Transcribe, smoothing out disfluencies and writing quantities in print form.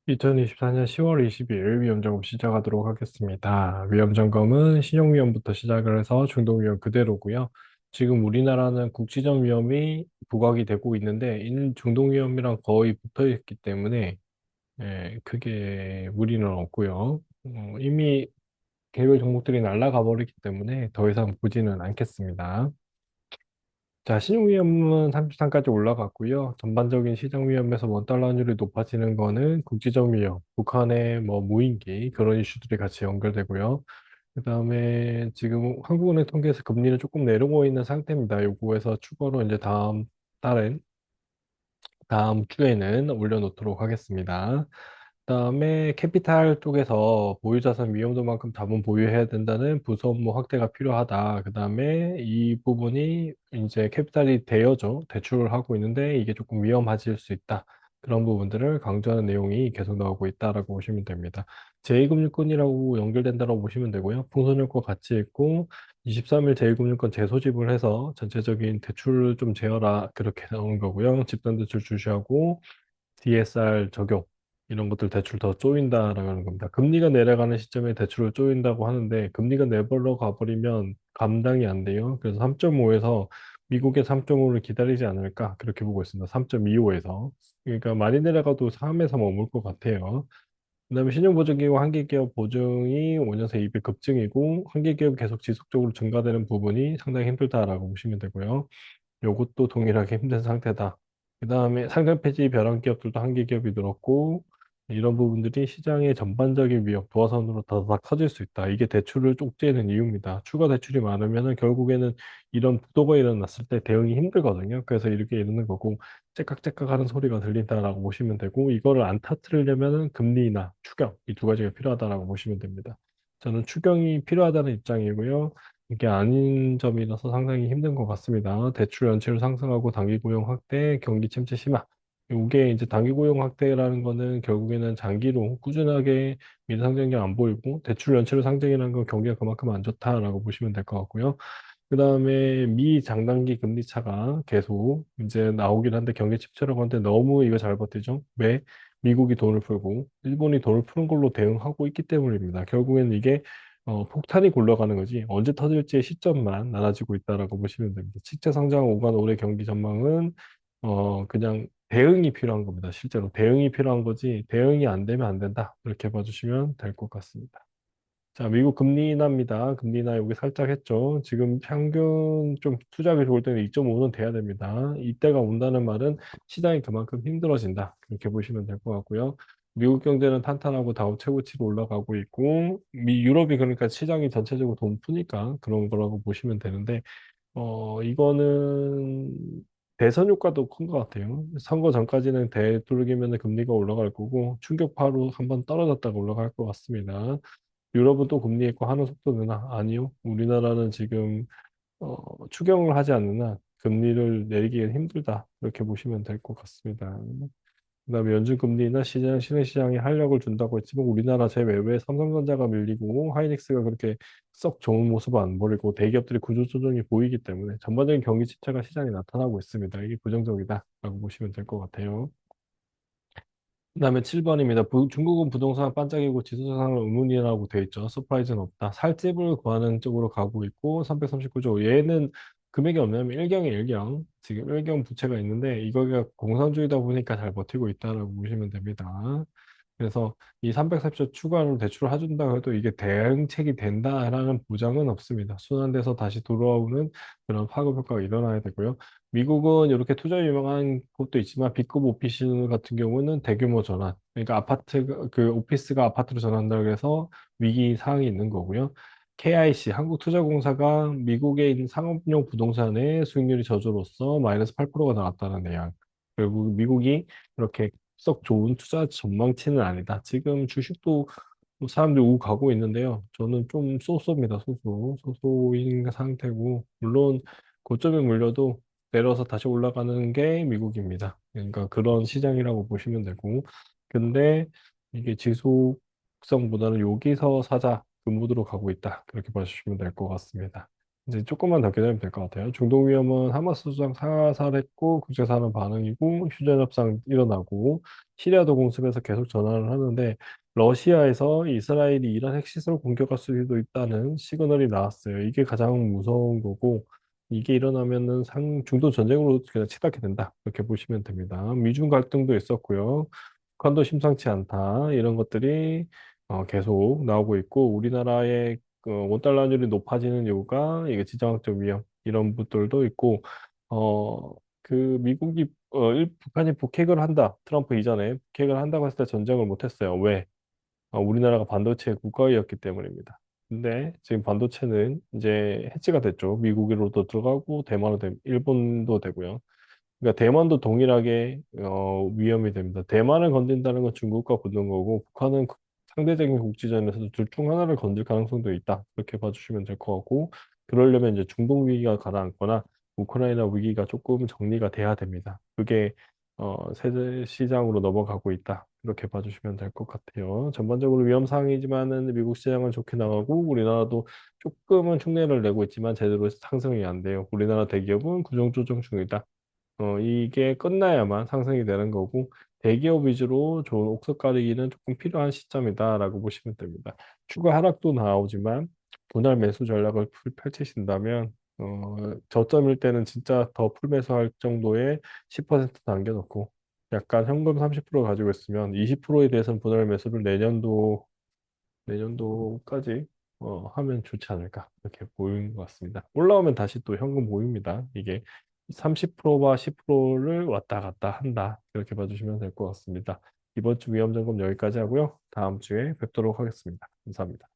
2024년 10월 22일 위험점검 시작하도록 하겠습니다. 위험점검은 신용위험부터 시작을 해서 중동위험 그대로고요. 지금 우리나라는 국지적 위험이 부각이 되고 있는데 이 중동위험이랑 거의 붙어 있기 때문에 크게 무리는 없고요. 이미 개별 종목들이 날아가 버리기 때문에 더 이상 보지는 않겠습니다. 자, 신용위험은 33까지 올라갔고요. 전반적인 시장 위험에서 원달러 환율이 높아지는 거는 국제적 위험, 북한의 뭐 무인기 그런 이슈들이 같이 연결되고요. 그다음에 지금 한국은행 통계에서 금리를 조금 내리고 있는 상태입니다. 요거에서 추가로 이제 다음 주에는 올려놓도록 하겠습니다. 그다음에 캐피탈 쪽에서 보유자산 위험도만큼 자본 보유해야 된다는 부서 업무 확대가 필요하다. 그다음에 이 부분이 이제 캐피탈이 대여죠. 대출을 하고 있는데 이게 조금 위험해질 수 있다. 그런 부분들을 강조하는 내용이 계속 나오고 있다라고 보시면 됩니다. 제2금융권이라고 연결된다고 보시면 되고요. 풍선효과 같이 있고 23일 제1금융권 재소집을 해서 전체적인 대출을 좀 재어라 그렇게 나오는 거고요. 집단대출 주시하고 DSR 적용 이런 것들 대출 더 쪼인다라는 겁니다. 금리가 내려가는 시점에 대출을 쪼인다고 하는데 금리가 내버려 가버리면 감당이 안 돼요. 그래서 3.5에서 미국의 3.5를 기다리지 않을까 그렇게 보고 있습니다. 3.25에서 그러니까 많이 내려가도 3에서 머물 것 같아요. 그다음에 신용보증기구 한계기업 보증이 5년 새 200 급증이고 한계기업이 계속 지속적으로 증가되는 부분이 상당히 힘들다라고 보시면 되고요. 요것도 동일하게 힘든 상태다. 그 다음에 상장 폐지 벼랑 기업들도 한계 기업이 늘었고 이런 부분들이 시장의 전반적인 위험, 도화선으로 다닥 커질 수 있다. 이게 대출을 쪽지는 이유입니다. 추가 대출이 많으면은 결국에는 이런 부도가 일어났을 때 대응이 힘들거든요. 그래서 이렇게 이러는 거고 째깍째깍 하는 소리가 들린다라고 보시면 되고 이거를 안 터뜨리려면은 금리나 추경 이 두 가지가 필요하다라고 보시면 됩니다. 저는 추경이 필요하다는 입장이고요. 이게 아닌 점이라서 상당히 힘든 것 같습니다. 대출 연체율 상승하고 단기 고용 확대, 경기 침체 심화. 이게 이제 단기 고용 확대라는 거는 결국에는 장기로 꾸준하게 미래 상승률 안 보이고 대출 연체율 상승이라는 건 경기가 그만큼 안 좋다라고 보시면 될 것 같고요. 그다음에 미 장단기 금리 차가 계속 이제 나오긴 한데 경기 침체라고 하는데 너무 이거 잘 버티죠. 왜? 미국이 돈을 풀고 일본이 돈을 푸는 걸로 대응하고 있기 때문입니다. 결국에는 이게 폭탄이 굴러가는 거지 언제 터질지의 시점만 낮아지고 있다라고 보시면 됩니다. 직제 상장 5간 올해 경기 전망은 그냥 대응이 필요한 겁니다. 실제로 대응이 필요한 거지 대응이 안 되면 안 된다. 이렇게 봐주시면 될 것 같습니다. 자, 미국 금리 인하입니다. 금리 인하 여기 살짝 했죠. 지금 평균 좀 투자하기 좋을 때는 2.5는 돼야 됩니다. 이때가 온다는 말은 시장이 그만큼 힘들어진다. 그렇게 보시면 될 것 같고요. 미국 경제는 탄탄하고 다우 최고치로 올라가고 있고, 유럽이 그러니까 시장이 전체적으로 돈 푸니까 그런 거라고 보시면 되는데, 이거는 대선 효과도 큰 것 같아요. 선거 전까지는 되도록이면 금리가 올라갈 거고, 충격파로 한번 떨어졌다가 올라갈 것 같습니다. 유럽은 또 금리 인하 하는 속도는 아니요. 우리나라는 지금 추경을 하지 않는 한 금리를 내리기는 힘들다. 이렇게 보시면 될 것 같습니다. 그다음에 연준금리나 시장, 신흥시장에 활력을 준다고 했지만 우리나라 제외에 삼성전자가 밀리고 하이닉스가 그렇게 썩 좋은 모습을 안 보이고 대기업들의 구조조정이 보이기 때문에 전반적인 경기 침체가 시장에 나타나고 있습니다. 이게 부정적이다라고 보시면 될 것 같아요. 그다음에 7번입니다. 중국은 부동산 반짝이고 지수상을 의문이라고 돼 있죠. 서프라이즈는 없다. 살집을 구하는 쪽으로 가고 있고 339조. 얘는 금액이 없냐면 일경에 일경. 지금 일경 부채가 있는데 이거가 공산주의다 보니까 잘 버티고 있다라고 보시면 됩니다. 그래서 이 340조 추가로 대출을 해준다고 해도 이게 대응책이 된다라는 보장은 없습니다. 순환돼서 다시 돌아오는 그런 파급 효과가 일어나야 되고요. 미국은 이렇게 투자 유명한 곳도 있지만 B급 오피스 같은 경우는 대규모 전환, 그러니까 그 오피스가 아파트로 전환한다고 해서 위기 사항이 있는 거고요. KIC, 한국투자공사가 미국에 있는 상업용 부동산의 수익률이 저조로서 마이너스 8%가 나왔다는 내용. 결국 미국이 그렇게 썩 좋은 투자 전망치는 아니다. 지금 주식도 뭐 사람들이 오고 가고 있는데요. 저는 좀 쏘쏘입니다. 쏘쏘. 쏘쏘인 상태고, 물론 고점에 물려도 내려서 다시 올라가는 게 미국입니다. 그러니까 그런 시장이라고 보시면 되고, 근데 이게 지속성보다는 여기서 사자, 그 무드로 가고 있다. 그렇게 봐주시면 될 것 같습니다. 이제 조금만 더 기다리면 될 것 같아요. 중동 위험은 하마스 수장 사살했고 국제사는 반응이고 휴전 협상 일어나고 시리아도 공습해서 계속 전환을 하는데 러시아에서 이스라엘이 이란 핵시설 공격할 수도 있다는 시그널이 나왔어요. 이게 가장 무서운 거고 이게 일어나면은 중도 전쟁으로 그냥 치닫게 된다. 이렇게 보시면 됩니다. 미중 갈등도 있었고요. 북한도 심상치 않다. 이런 것들이 계속 나오고 있고 우리나라의 그 원달러율이 높아지는 이유가 이게 지정학적 위험 이런 것들도 있고 어 그 미국이 북한이 북핵을 한다 트럼프 이전에 북핵을 한다고 했을 때 전쟁을 못했어요. 왜? 우리나라가 반도체 국가이었기 때문입니다. 근데 지금 반도체는 이제 해지가 됐죠. 미국으로도 들어가고 대만도 일본도 되고요. 그러니까 대만도 동일하게 위험이 됩니다. 대만을 건든다는 건 중국과 붙는 거고 북한은 상대적인 국지전에서도 둘 중 하나를 건들 가능성도 있다. 그렇게 봐주시면 될 것 같고 그러려면 이제 중동 위기가 가라앉거나 우크라이나 위기가 조금 정리가 돼야 됩니다. 그게 세계 시장으로 넘어가고 있다. 이렇게 봐주시면 될 것 같아요. 전반적으로 위험 사항이지만은 미국 시장은 좋게 나가고 우리나라도 조금은 흉내를 내고 있지만 제대로 상승이 안 돼요. 우리나라 대기업은 구조 조정 중이다. 이게 끝나야만 상승이 되는 거고, 대기업 위주로 좋은 옥석 가리기는 조금 필요한 시점이다라고 보시면 됩니다. 추가 하락도 나오지만, 분할 매수 전략을 펼치신다면, 저점일 때는 진짜 더 풀매수할 정도의 10% 남겨놓고, 약간 현금 30% 가지고 있으면 20%에 대해서는 분할 매수를 내년도까지 하면 좋지 않을까 이렇게 보이는 것 같습니다. 올라오면 다시 또 현금 보유입니다. 이게 30%와 10%를 왔다 갔다 한다. 이렇게 봐주시면 될 것 같습니다. 이번 주 위험 점검 여기까지 하고요. 다음 주에 뵙도록 하겠습니다. 감사합니다.